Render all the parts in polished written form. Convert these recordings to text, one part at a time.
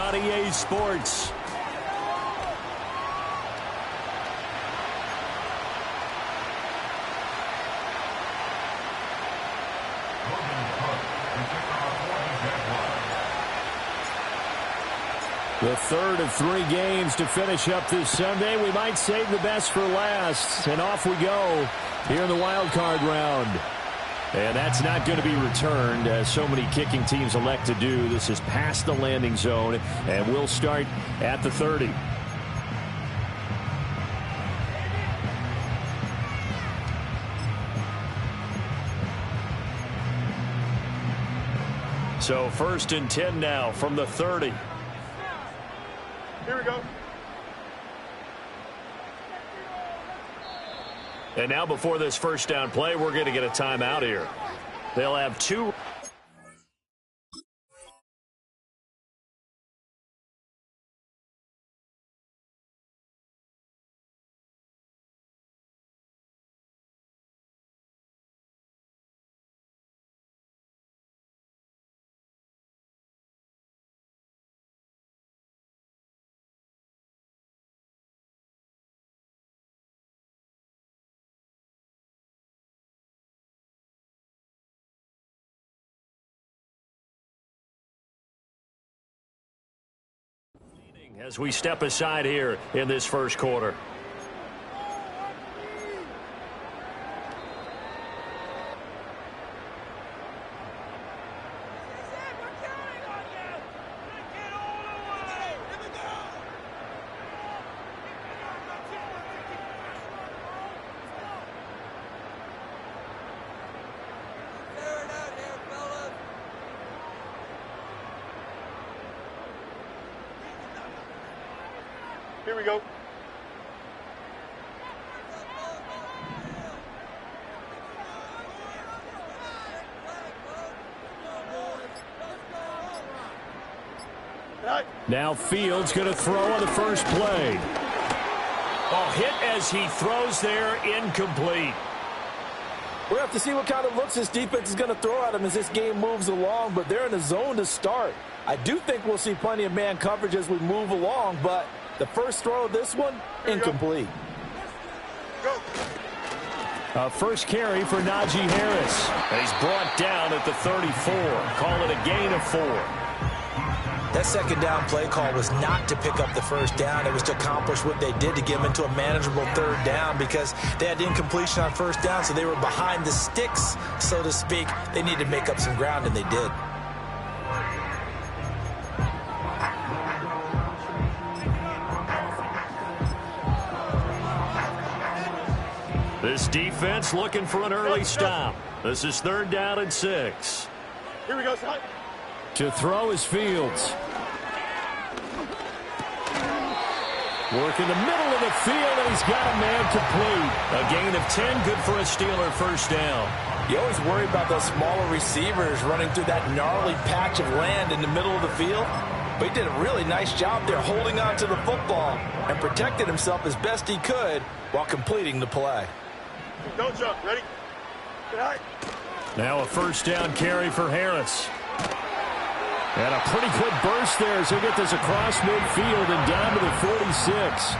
on EA Sports. The third of 3 games to finish up this Sunday. We might save the best for last. And off we go here in the wild card round. And that's not going to be returned, as so many kicking teams elect to do. This is past the landing zone, and we'll start at the 30. So 1st and 10 now from the 30. Here we go. And now before this first down play, we're going to get a timeout here. They'll have 2. As we step aside here in this first quarter. Here we go. Now Fields going to throw on the first play. Oh, hit as he throws there, incomplete. We'll have to see what kind of looks this defense is going to throw at him as this game moves along, but they're in the zone to start. I do think we'll see plenty of man coverage as we move along, but the first throw of this one, incomplete. Go. First carry for Najee Harris. And he's brought down at the 34. Call it a gain of 4. That second down play call was not to pick up the first down. It was to accomplish what they did to get them into a manageable third down because they had incompletion on first down, so they were behind the sticks, so to speak. They needed to make up some ground, and they did. This defense looking for an early stop. This is 3rd down and 6. Here we go, son. To throw is Fields. Work in the middle of the field, and he's got a man complete. A gain of 10, good for a Steeler first down. You always worry about those smaller receivers running through that gnarly patch of land in the middle of the field. But he did a really nice job there holding on to the football and protected himself as best he could while completing the play. Don't jump. Ready? Good eye. Now a first down carry for Harris. And a pretty quick burst there as he'll get this across midfield and down to the 46.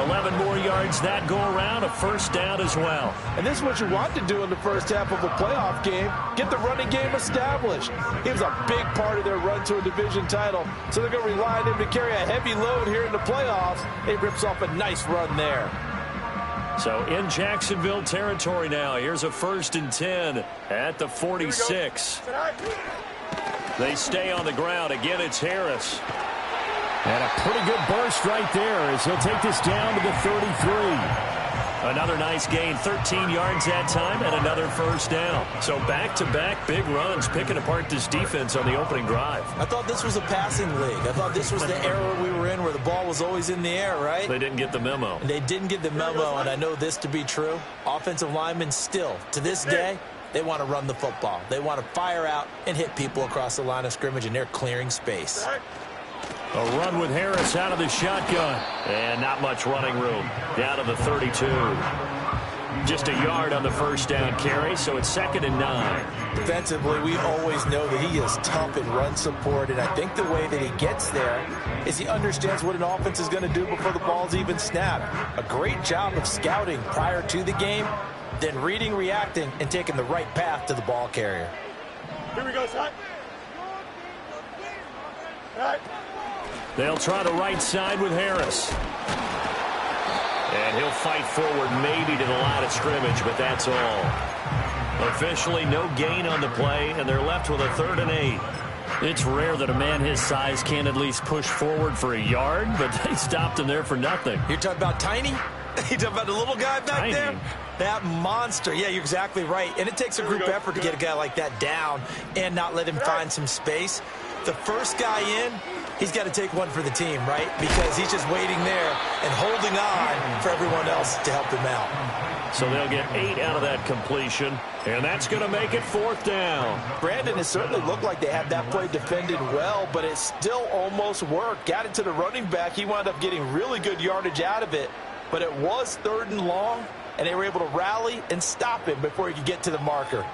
11 more yards that go around, a first down as well. And this is what you want to do in the first half of a playoff game, get the running game established. He was a big part of their run to a division title, so they're going to rely on him to carry a heavy load here in the playoffs. He rips off a nice run there. So in Jacksonville territory now, here's a 1st and 10 at the 46. They stay on the ground. Again, it's Harris. And a pretty good burst right there as he'll take this down to the 33. Another nice gain, 13 yards that time, and another first down. So back-to-back big runs, picking apart this defense on the opening drive. I thought this was a passing league. I thought this was the era we were in where the ball was always in the air, right? They didn't get the memo. They didn't get the memo, and I know this to be true. Offensive linemen still, to this day, they want to run the football. They want to fire out and hit people across the line of scrimmage, and they're clearing space. A run with Harris out of the shotgun. And not much running room. Down to the 32. Just a yard on the first down carry, so it's 2nd and 9. Defensively, we always know that he is tough in run support, and I think the way that he gets there is he understands what an offense is going to do before the ball's even snapped. A great job of scouting prior to the game, then reading, reacting, and taking the right path to the ball carrier. Here we go, son. All right. They'll try the right side with Harris. And he'll fight forward maybe to the line of scrimmage, but that's all. Officially, no gain on the play, and they're left with a 3rd and 8. It's rare that a man his size can't at least push forward for a yard, but they stopped him there for nothing. You're talking about Tiny? You're talking about the little guy back there? That monster. Yeah, you're exactly right. And it takes a group effort to get a guy like that down and not let him find some space. The first guy in, he's got to take one for the team, right? Because he's just waiting there and holding on for everyone else to help him out. So they'll get 8 out of that completion, and that's going to make it 4th down. Brandon, it certainly looked like they had that play defended well, but it still almost worked. Got it to the running back. He wound up getting really good yardage out of it, but it was 3rd and long, and they were able to rally and stop him before he could get to the marker.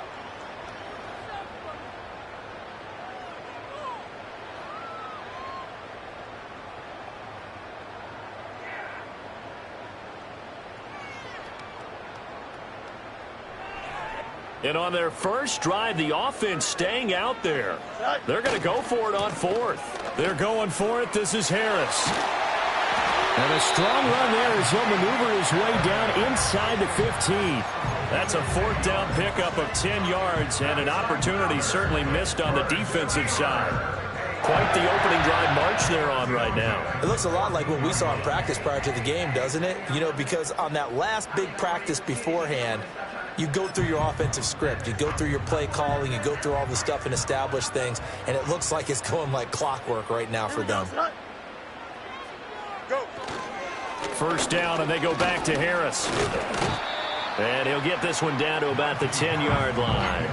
And on their first drive, the offense staying out there. They're going to go for it on 4th. They're going for it. This is Harris. And a strong run there as he'll maneuver his way down inside the 15. That's a 4th down pickup of 10 yards and an opportunity certainly missed on the defensive side. Quite the opening drive march they're on right now. It looks a lot like what we saw in practice prior to the game, doesn't it? You know, because on that last big practice beforehand, you go through your offensive script. You go through your play calling. You go through all the stuff and establish things. And it looks like it's going like clockwork right now for them. Go. First down, and they go back to Harris. And he'll get this one down to about the 10-yard line.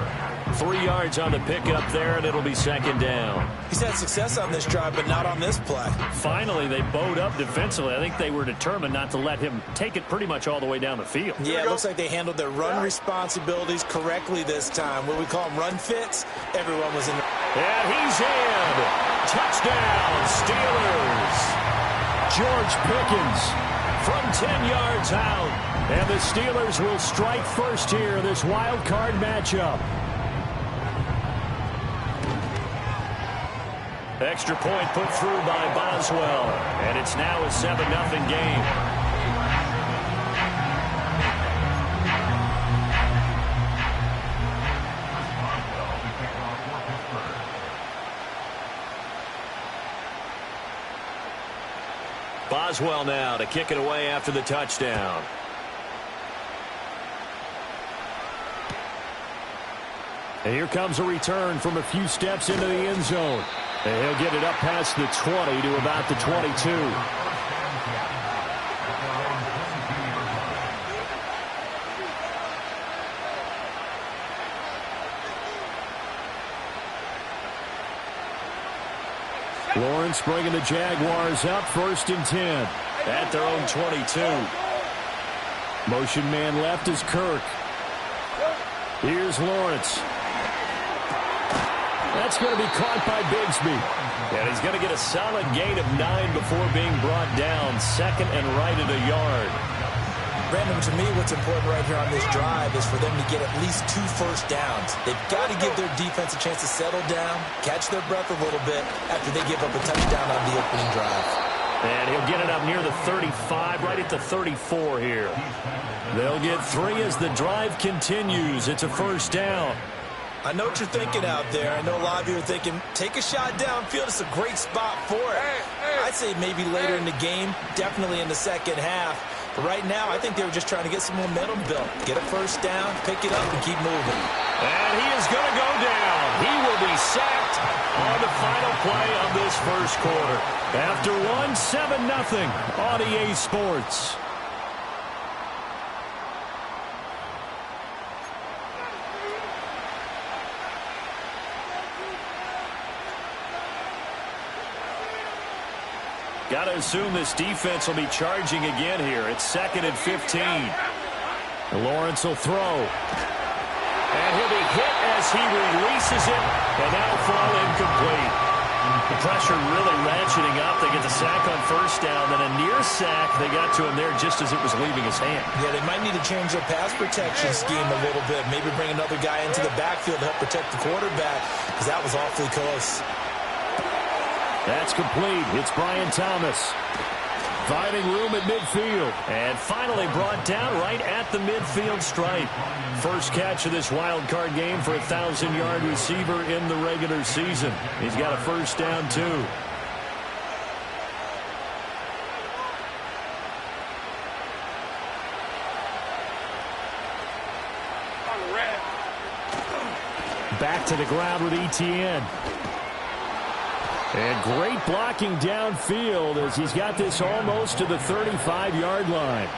3 yards on the pickup there, and it'll be 2nd down. He's had success on this drive, but not on this play. Finally, they bowed up defensively. I think they were determined not to let him take it pretty much all the way down the field. Yeah, it looks like they handled their run responsibilities correctly this time. What we call them run fits, everyone was in. And he's in. Touchdown, Steelers. George Pickens from 10 yards out. And the Steelers will strike first here in this wild card matchup. Extra point put through by Boswell. And it's now a 7-0 game. Boswell now to kick it away after the touchdown. And here comes a return from a few steps into the end zone. And he'll get it up past the 20 to about the 22. Lawrence bringing the Jaguars up 1st and 10 at their own 22. Motion man left is Kirk. Here's Lawrence. That's going to be caught by Bigsby. And he's going to get a solid gain of 9 before being brought down. 2nd and right at a yard. Brandon, to me, what's important right here on this drive is for them to get at least 2 first downs. They've got to give their defense a chance to settle down, catch their breath a little bit after they give up a touchdown on the opening drive. And he'll get it up near the 35, right at the 34 here. They'll get 3 as the drive continues. It's a first down. I know what you're thinking out there. I know a lot of you are thinking, take a shot downfield. It's a great spot for it. I'd say maybe later in the game, definitely in the second half. But right now, I think they were just trying to get some momentum built. Get a first down, pick it up, and keep moving. And he is going to go down. He will be sacked on the final play of this first quarter. After 7-0 on EA Sports. Got to assume this defense will be charging again here. It's 2nd and 15. Lawrence will throw. And he'll be hit as he releases it, and that'll fall incomplete. The pressure really ratcheting up. They get the sack on first down, then a near sack. They got to him there just as it was leaving his hand. Yeah, they might need to change their pass protection scheme a little bit. Maybe bring another guy into the backfield to help protect the quarterback, because that was awfully close. That's complete. It's Brian Thomas. Finding room at midfield. And finally brought down right at the midfield stripe. First catch of this wild card game for a 1,000-yard receiver in the regular season. He's got a first down, too. Back to the ground with ETN. And great blocking downfield as he's got this almost to the 35-yard line.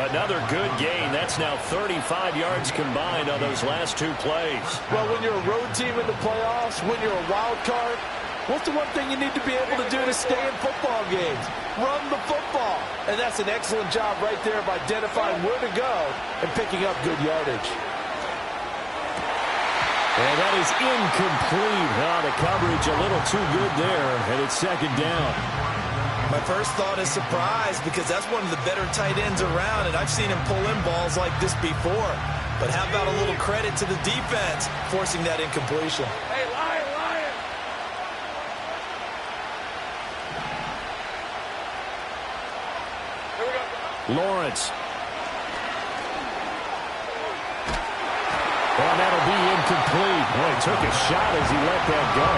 Another good gain. That's now 35 yards combined on those last two plays. Well, when you're a road team in the playoffs, when you're a wild card, what's the one thing you need to be able to do to stay in football games? Run the football. And that's an excellent job right there of identifying where to go and picking up good yardage. And that is incomplete. The coverage a little too good there, and it's second down. My first thought is surprise, because that's one of the better tight ends around, and I've seen him pull in balls like this before. But how about a little credit to the defense forcing that incompletion? Hey, Lion, Lion! Here we go. Lawrence. Well, that'll be incomplete. Boy, took a shot as he let that go.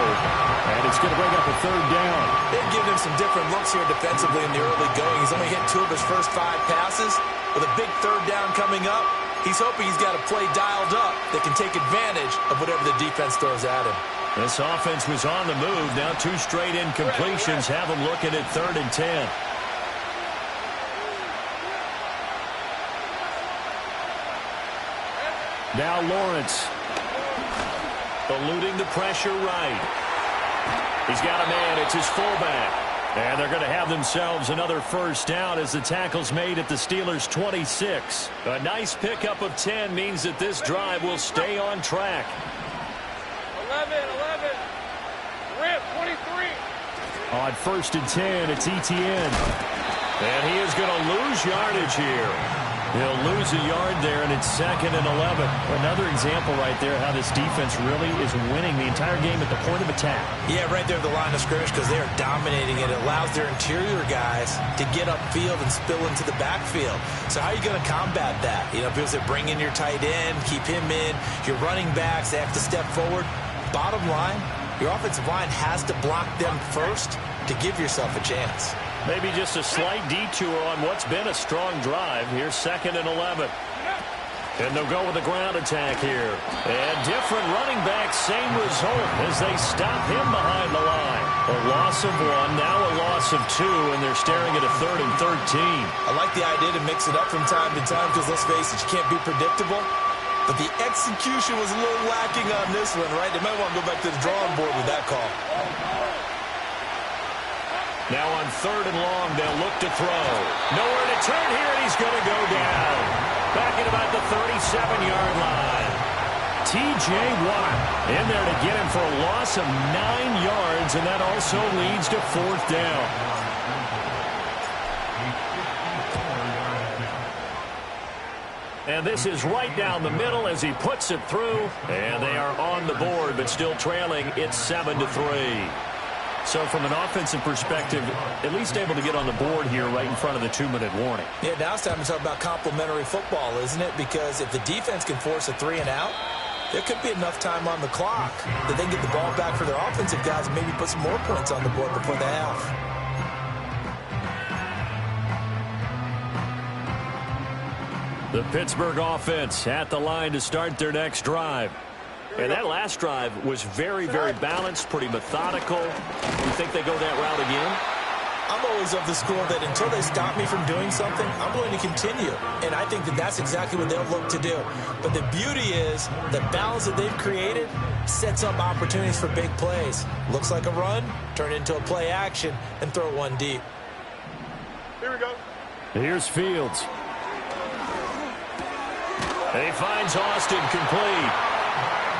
And it's going to bring up a third down. They've given him some different looks here defensively in the early going. He's only hit 2 of his first 5 passes. With a big third down coming up, he's hoping he's got a play dialed up that can take advantage of whatever the defense throws at him. This offense was on the move. Now 2 straight incompletions have him looking at 3rd and 10. Now Lawrence. Eluding the pressure right. He's got a man. It's his fullback. And they're going to have themselves another first down as the tackle's made at the Steelers' 26. A nice pickup of 10 means that this drive will stay on track. 11. Rip, 23. On 1st and 10, it's ETN. And he is going to lose yardage here. He'll lose a yard there, and it's 2nd and 11. Another example right there how this defense really is winning the entire game at the point of attack. Yeah, right there at the line of scrimmage, because they are dominating it. It allows their interior guys to get upfield and spill into the backfield. So how are you going to combat that? You know, people say bring in your tight end, keep him in. Your running backs, they have to step forward. Bottom line, your offensive line has to block them first to give yourself a chance. Maybe just a slight detour on what's been a strong drive. Here's 2nd and 11. And they'll go with a ground attack here. And different running backs, same result as they stop him behind the line. A loss of 1, now a loss of 2, and they're staring at a 3rd and 13. I like the idea to mix it up from time to time because, let's face it, you can't be predictable. But the execution was a little lacking on this one, right? They might want to go back to the drawing board with that call. Now on 3rd and long, they'll look to throw. Nowhere to turn here, and he's going to go down. Back at about the 37-yard line. T.J. Watt in there to get him for a loss of 9 yards, and that also leads to 4th down. And this is right down the middle as he puts it through. And they are on the board, but still trailing. It's 7-3. So from an offensive perspective, at least able to get on the board here right in front of the 2-minute warning. Yeah, now it's time to talk about complementary football, isn't it? Because if the defense can force a 3 and out, there could be enough time on the clock that they can get the ball back for their offensive guys and maybe put some more points on the board before the half. The Pittsburgh offense at the line to start their next drive. And that last drive was very, very balanced, pretty methodical. You think they go that route again? I'm always of the school that until they stop me from doing something, I'm going to continue. And I think that that's exactly what they'll look to do. But the beauty is the balance that they've created sets up opportunities for big plays. Looks like a run, turn it into a play action, and throw one deep. Here we go. Here's Fields. And he finds Austin complete.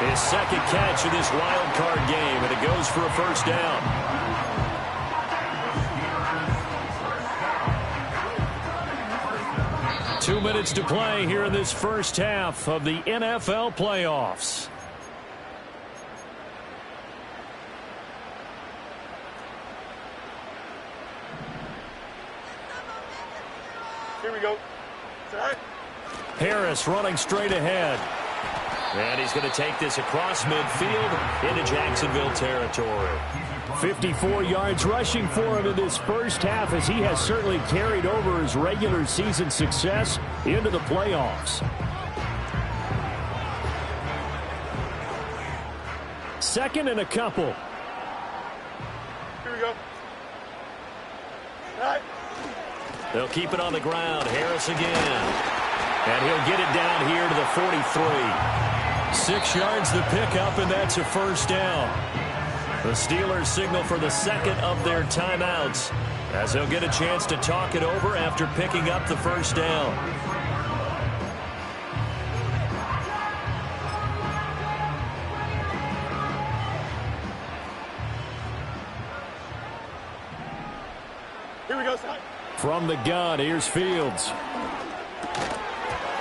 His second catch of this wild card game, and it goes for a first down. Two minutes to play here in this first half of the NFL playoffs. Here we go. Harris running straight ahead. And he's going to take this across midfield into Jacksonville territory. 54 yards rushing for him in this first half, as he has certainly carried over his regular season success into the playoffs. Second and a couple. Here we go. All right. They'll keep it on the ground. Harris again. And he'll get it down here to the 43. 6 yards the pickup, and that's a first down. The Steelers signal for the second of their timeouts, as they'll get a chance to talk it over after picking up the first down. Here we go, son. From the gun, here's Fields.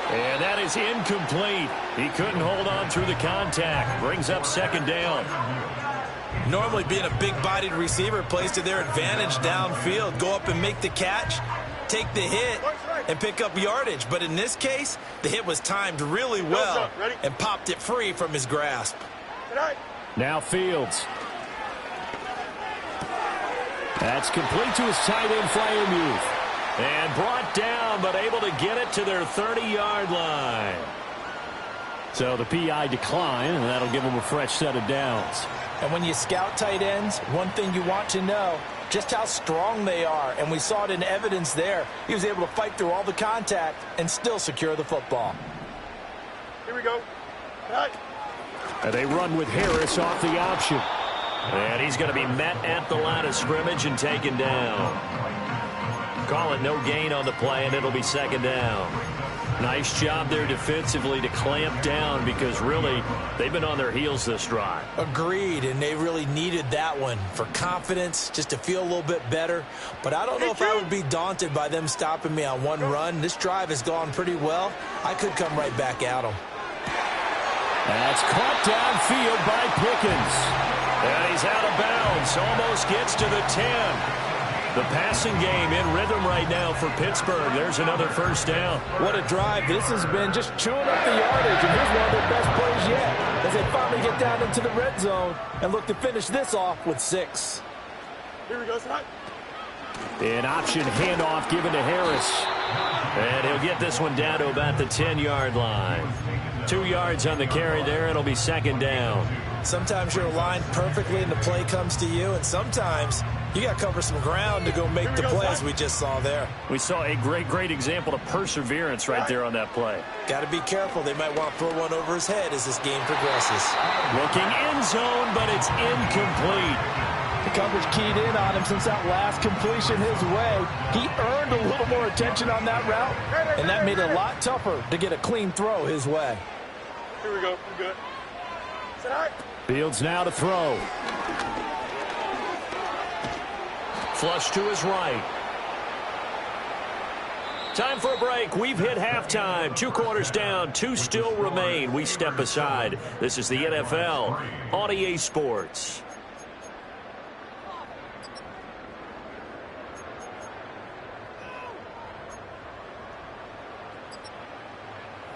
And that is incomplete. He couldn't hold on through the contact. Brings up second down. Normally being a big-bodied receiver plays to their advantage downfield. Go up and make the catch, take the hit, and pick up yardage. But in this case, the hit was timed really well and popped it free from his grasp. Now Fields. That's complete to his tight end, Fryermuth. And brought down, but able to get it to their 30-yard line. So the PI decline, and that'll give him a fresh set of downs. And when you scout tight ends, one thing you want to know, just how strong they are. And we saw it in evidence there. He was able to fight through all the contact and still secure the football. Here we go. Right. And they run with Harris off the option. And he's going to be met at the line of scrimmage and taken down. Call it no gain on the play, and it'll be second down. Nice job there defensively to clamp down, because really they've been on their heels this drive. Agreed, and they really needed that one for confidence, just to feel a little bit better. But I don't know if I would be daunted by them stopping me on one run. This drive has gone pretty well. I could come right back at them. That's caught downfield by Pickens. And he's out of bounds. Almost gets to the 10. The passing game in rhythm right now for Pittsburgh. There's another first down. What a drive. This has been just chewing up the yardage, and here's one of their best plays yet, as they finally get down into the red zone and look to finish this off with 6. Here we go, son. An option handoff given to Harris. And he'll get this one down to about the 10-yard line. 2 yards on the carry there. It'll be second down. Sometimes you're aligned perfectly and the play comes to you, and sometimes you got to cover some ground to go make the play, as we just saw there. We saw a great example of perseverance right there on that play. Got to be careful. They might want to throw one over his head as this game progresses. Looking end zone, but it's incomplete. The coverage keyed in on him since that last completion his way. He earned a little more attention on that route, and that made it a lot tougher to get a clean throw his way. Here we go. We're good. Fields now to throw. Flush to his right. Time for a break. We've hit halftime. 2 quarters down. 2 still remain. We step aside. This is the NFL on EA Sports.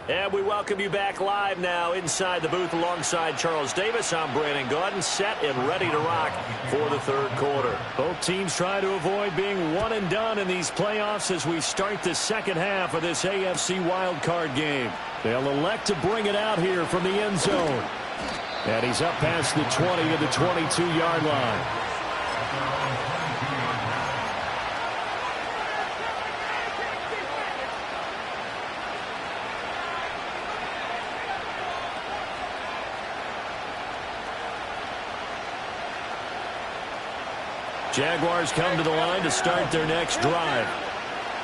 And we welcome you back live now inside the booth alongside Charles Davis. I'm Brandon Gaudin, set and ready to rock for the third quarter. Both teams try to avoid being one and done in these playoffs as we start the second half of this AFC wildcard game. They'll elect to bring it out here from the end zone. And he's up past the 20 to the 22-yard line. Jaguars come to the line to start their next drive.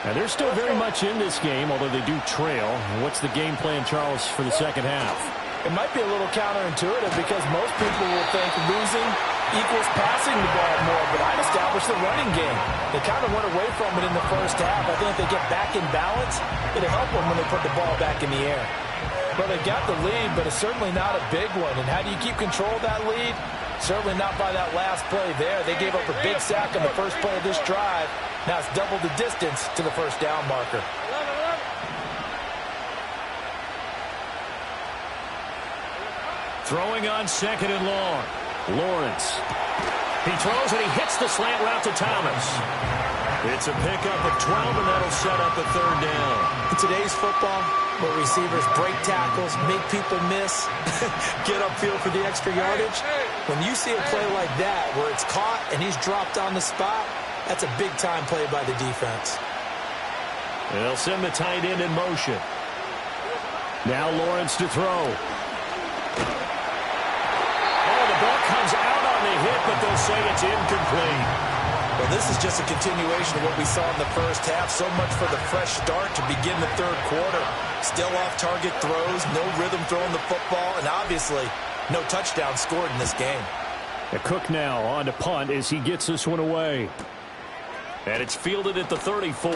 And they're still very much in this game, although they do trail. What's the game plan, Charles, for the second half? It might be a little counterintuitive because most people will think losing equals passing the ball more, but I'd establish the running game. They kind of went away from it in the first half. I think if they get back in balance, it'll help them when they put the ball back in the air. Well, they got the lead, but it's certainly not a big one. And how do you keep control of that lead? Certainly not by that last play there. They gave up a big sack on the first play of this drive. Now it's double the distance to the first down marker. Throwing on second and long. Lawrence. He throws and he hits the slant route to Thomas. It's a pickup of 12, and that'll set up a third down. In today's football, where receivers break tackles, make people miss, get upfield for the extra yardage, when you see a play like that where it's caught and he's dropped on the spot, that's a big-time play by the defense. They'll send the tight end in motion. Now Lawrence to throw. The ball comes out on the hit, but they'll say it's incomplete. Well, this is just a continuation of what we saw in the first half. So much for the fresh start to begin the third quarter. Still off-target throws, no rhythm throwing the football, and obviously no touchdown scored in this game. Cook now on to punt as he gets this one away. And it's fielded at the 34.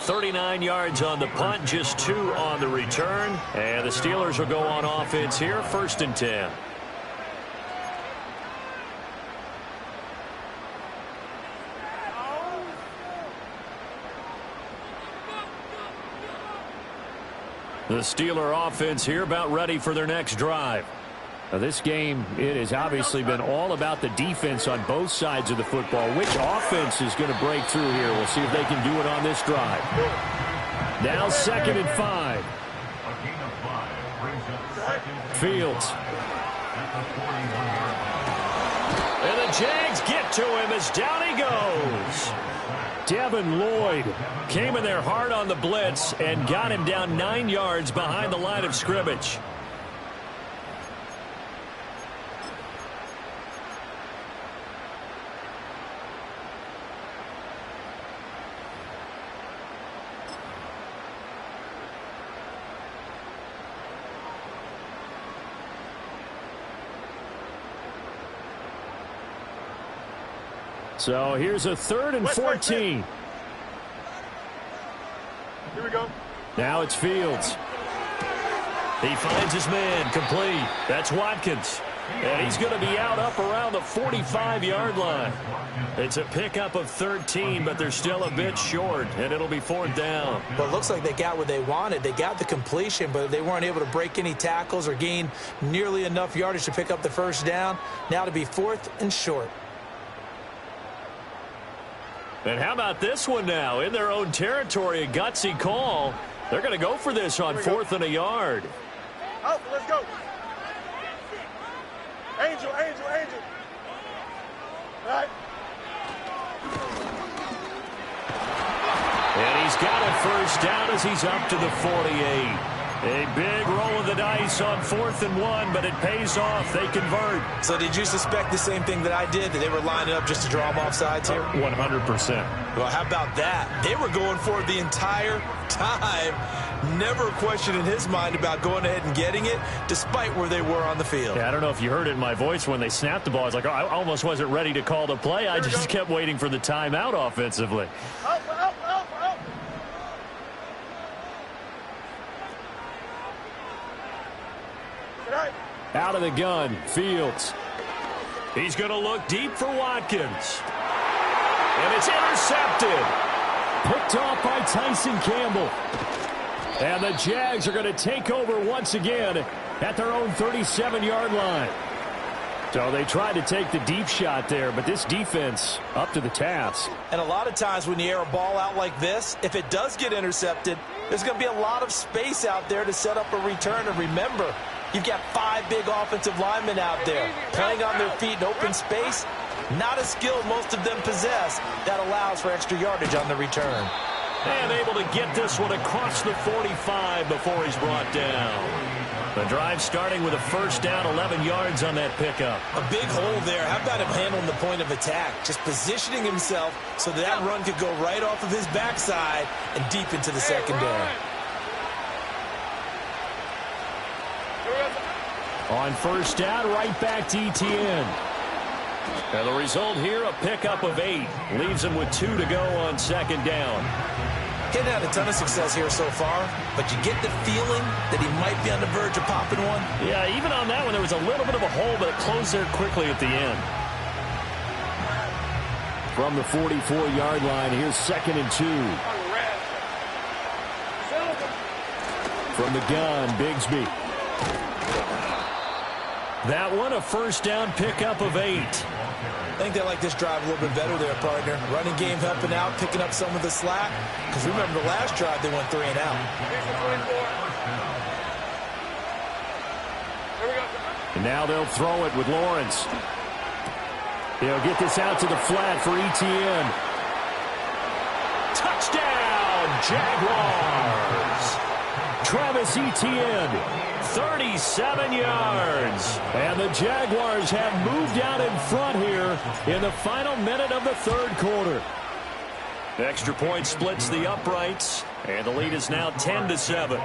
39 yards on the punt, just 2 on the return. And the Steelers will go on offense here, 1st and 10. The Steeler offense here about ready for their next drive. Now this game, it has obviously been all about the defense on both sides of the football. Which offense is going to break through here? We'll see if they can do it on this drive. Now 2nd and 5. Fields. And the Jags get to him as down he goes. Devin Lloyd came in there hard on the blitz and got him down 9 yards behind the line of scrimmage. So here's a 3rd and 14. Here we go. Now it's Fields. He finds his man, complete. That's Watkins. And he's going to be out up around the 45-yard line. It's a pickup of 13, but they're still a bit short, and it'll be 4th down. Well, it looks like they got what they wanted. They got the completion, but they weren't able to break any tackles or gain nearly enough yardage to pick up the first down. Now to be 4th and short. And how about this one now? In their own territory, a gutsy call. They're going to go for this on 4th and a yard. Alpha, let's go. Angel, Angel, Angel. All right. And he's got a first down as he's up to the 48. A big roll of the dice on 4th and 1, but it pays off. They convert. So did you suspect the same thing that I did, that they were lining up just to draw them off sides here? 100%. Well, how about that? They were going for it the entire time. Never a question in his mind about going ahead and getting it, despite where they were on the field. Yeah, I don't know if you heard it in my voice when they snapped the ball. I was like, oh, I almost wasn't ready to call the play. I just kept waiting for the timeout offensively. Alpha, Alpha, Alpha, Alpha. Right. Out of the gun, Fields. He's going to look deep for Watkins. And it's intercepted. Picked off by Tyson Campbell. And the Jags are going to take over once again at their own 37-yard line. So they tried to take the deep shot there, but this defense up to the task. And a lot of times when you air a ball out like this, if it does get intercepted, there's going to be a lot of space out there to set up a return. And remember, you've got 5 big offensive linemen out there playing on their feet in open space. Not a skill most of them possess that allows for extra yardage on the return. And able to get this one across the 45 before he's brought down. The drive starting with a first down, 11 yards on that pickup. A big hole there. How about him handling the point of attack? Just positioning himself so that run could go right off of his backside and deep into the secondary. On first down, right back to ETN. And the result here, a pickup of 8. Leaves him with 2 to go on second down. He's had a ton of success here so far, but you get the feeling that he might be on the verge of popping one. Yeah, even on that one, there was a little bit of a hole, but it closed there quickly at the end. From the 44-yard line, here's 2nd and 2. From the gun, Bigsby. That one, a first down pickup of 8. I think they like this drive a little bit better there, partner. Running game helping out, picking up some of the slack. Because remember, the last drive, they went 3 and out. And now they'll throw it with Lawrence. He'll get this out to the flat for ETN. Touchdown, Jaguars! Travis Etienne, 37 yards. and the Jaguars have moved out in front here in the final minute of the third quarter. Extra point splits the uprights, and the lead is now 10-7.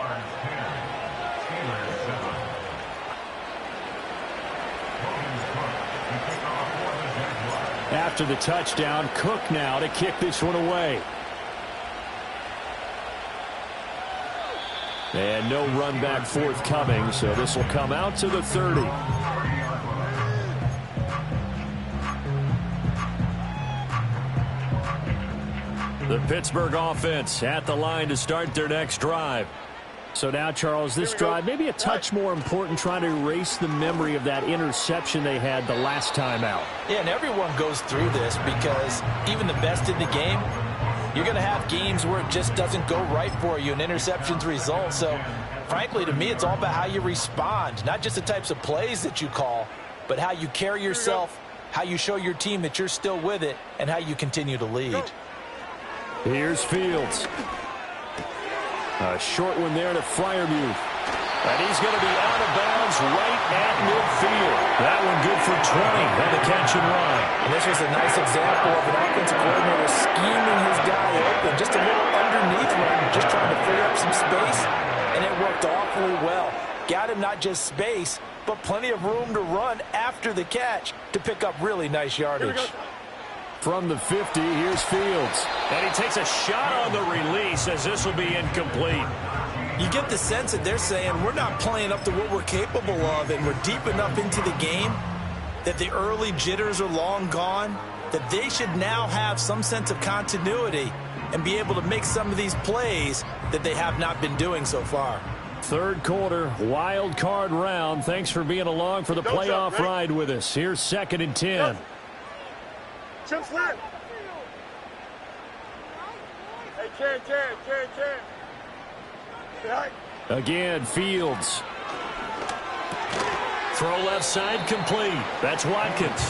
After the touchdown, Cook now to kick this one away. And no run back forthcoming, so this will come out to the 30. The Pittsburgh offense at the line to start their next drive. So now, Charles, this drive maybe a touch more important, trying to erase the memory of that interception they had the last time out. Yeah, and everyone goes through this because even the best in the game, you're going to have games where it just doesn't go right for you, and interceptions result. So, frankly, to me, it's all about how you respond, not just the types of plays that you call, but how you carry yourself, how you show your team that you're still with it, and how you continue to lead. Here's Fields. A short one there to Freiermuth. And he's going to be out of bounds right at midfield. That one good for 20 on the catch and run. And this was a nice example of an offensive coordinator scheming his guy open. Just a little underneath run, just trying to free up some space. And it worked awfully well. Got him not just space, but plenty of room to run after the catch to pick up really nice yardage. From the 50, here's Fields. And he takes a shot on the release as this will be incomplete. You get the sense that they're saying we're not playing up to what we're capable of, and we're deep enough into the game that the early jitters are long gone, that they should now have some sense of continuity and be able to make some of these plays that they have not been doing so far. Third quarter, wild card round. Thanks for being along for the playoff ride with us. Here's 2nd and 10. Chip flat. Hey, Ken. Again, Fields. Throw left side complete. That's Watkins.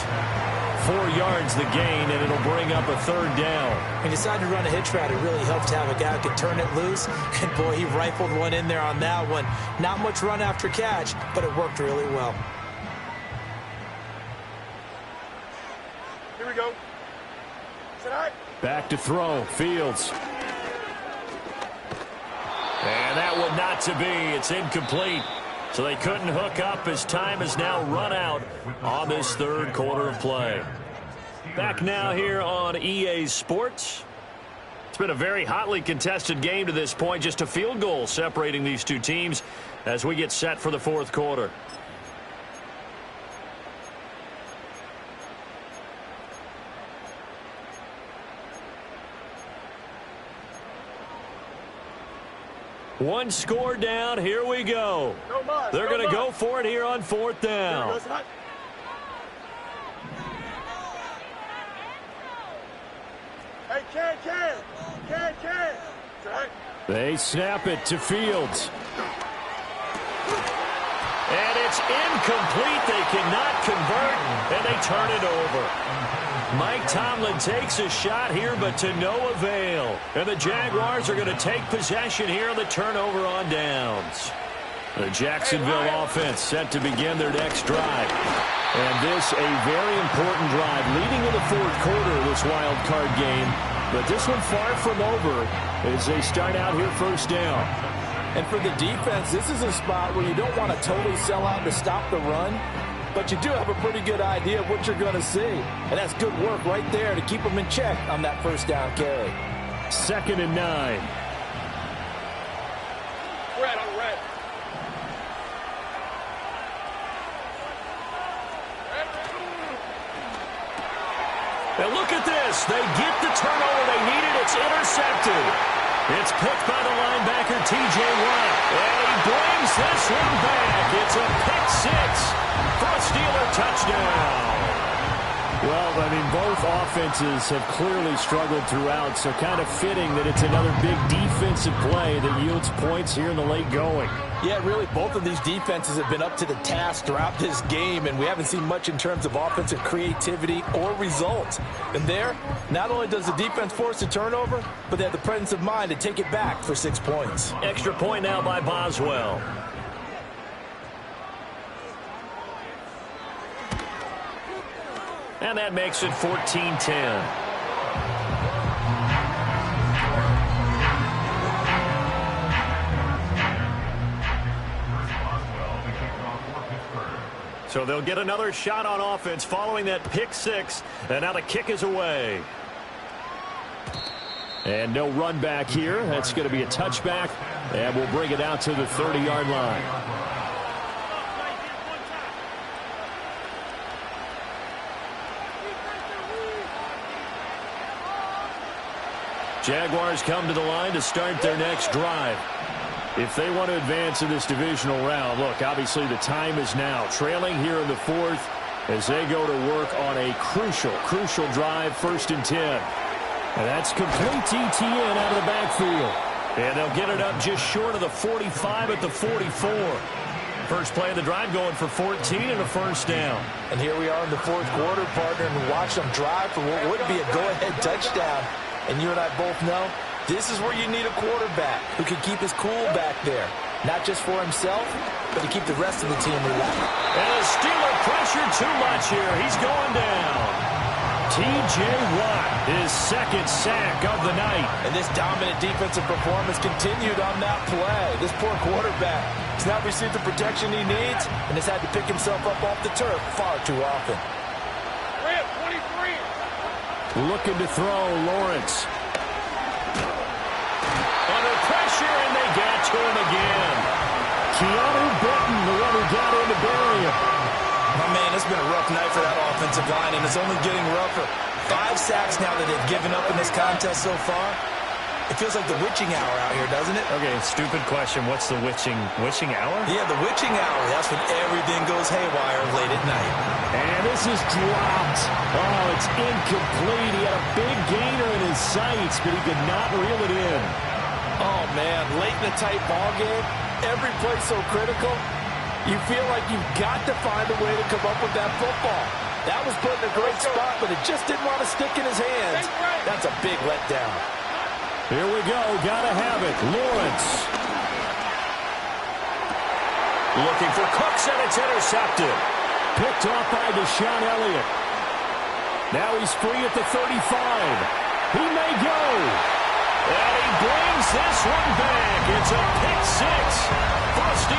4 yards the gain, and it'll bring up a third down. When you decide to run a hitch route, it really helped to have a guy who could turn it loose. And, boy, he rifled one in there on that one. Not much run after catch, but it worked really well. Here we go. Back to throw, Fields. And that one not to be. It's incomplete. So they couldn't hook up as time has now run out on this third quarter of play. Back now here on EA Sports. It's been a very hotly contested game to this point. Just a field goal separating these two teams as we get set for the fourth quarter. One score down. Here we go. They're going to go for it here on fourth down. Hey, Ken. They snap it to Fields. And it's incomplete. They cannot convert, and they turn it over. Mike Tomlin takes a shot here, but to no avail. And the Jaguars are going to take possession here on the turnover on downs. The Jacksonville offense set to begin their next drive. And this a very important drive leading in the fourth quarter of this wild card game. But this one far from over as they start out here first down. And for the defense, this is a spot where you don't want to totally sell out to stop the run, but you do have a pretty good idea of what you're going to see. And that's good work right there to keep them in check on that first down carry. 2nd and 9. Red on red. And look at this. They get the turnover they needed. It's intercepted. It's picked by the linebacker, T.J. Watt. And he brings this one back. It's a pick six for a Steeler touchdown. Well, I mean, both offenses have clearly struggled throughout, so kind of fitting that it's another big defensive play that yields points here in the late going. Yeah, really, both of these defenses have been up to the task throughout this game, and we haven't seen much in terms of offensive creativity or results. And there, not only does the defense force a turnover, but they have the presence of mind to take it back for 6 points. Extra point now by Boswell. And that makes it 14-10. So they'll get another shot on offense following that pick six. And now the kick is away. And no run back here. That's going to be a touchback. And we'll bring it out to the 30-yard line. Jaguars come to the line to start their next drive. If they want to advance in this divisional round, look, obviously the time is now. Trailing here in the fourth as they go to work on a crucial drive, 1st and 10. And that's complete to Etienne out of the backfield. And they'll get it up just short of the 45 at the 44. First play of the drive going for 14 and a first down. And here we are in the fourth quarter, partner, and we watch them drive for what would be a go-ahead touchdown. And you and I both know this is where you need a quarterback who can keep his cool back there. Not just for himself, but to keep the rest of the team relaxed. And the Steeler pressure too much here. He's going down. T.J. Watt, his 2nd sack of the night. And this dominant defensive performance continued on that play. This poor quarterback has not received the protection he needs and has had to pick himself up off the turf far too often. Red 23. Looking to throw, Lawrence. Under pressure, and they get to him again. Keanu Benton, the one who got in to bury him. Oh, man, it's been a rough night for that offensive line, and it's only getting rougher. 5 sacks now that they've given up in this contest so far. It feels like the witching hour out here, doesn't it? Okay, stupid question. What's the witching hour? Yeah, the witching hour. That's when everything goes haywire late at night. And this is dropped. Oh, it's incomplete. He had a big gainer in his sights, but he could not reel it in. Oh, man, late in a tight ball game, every play so critical, you feel like you've got to find a way to come up with that football. That was put in a great spot, but it just didn't want to stick in his hands. That's a big letdown. Here we go. Gotta have it. Lawrence. Looking for Cooks, and it's intercepted. Picked off by Deshaun Elliott. Now he's free at the 35. He may go. And he brings this one back. It's a pick six for a Steeler.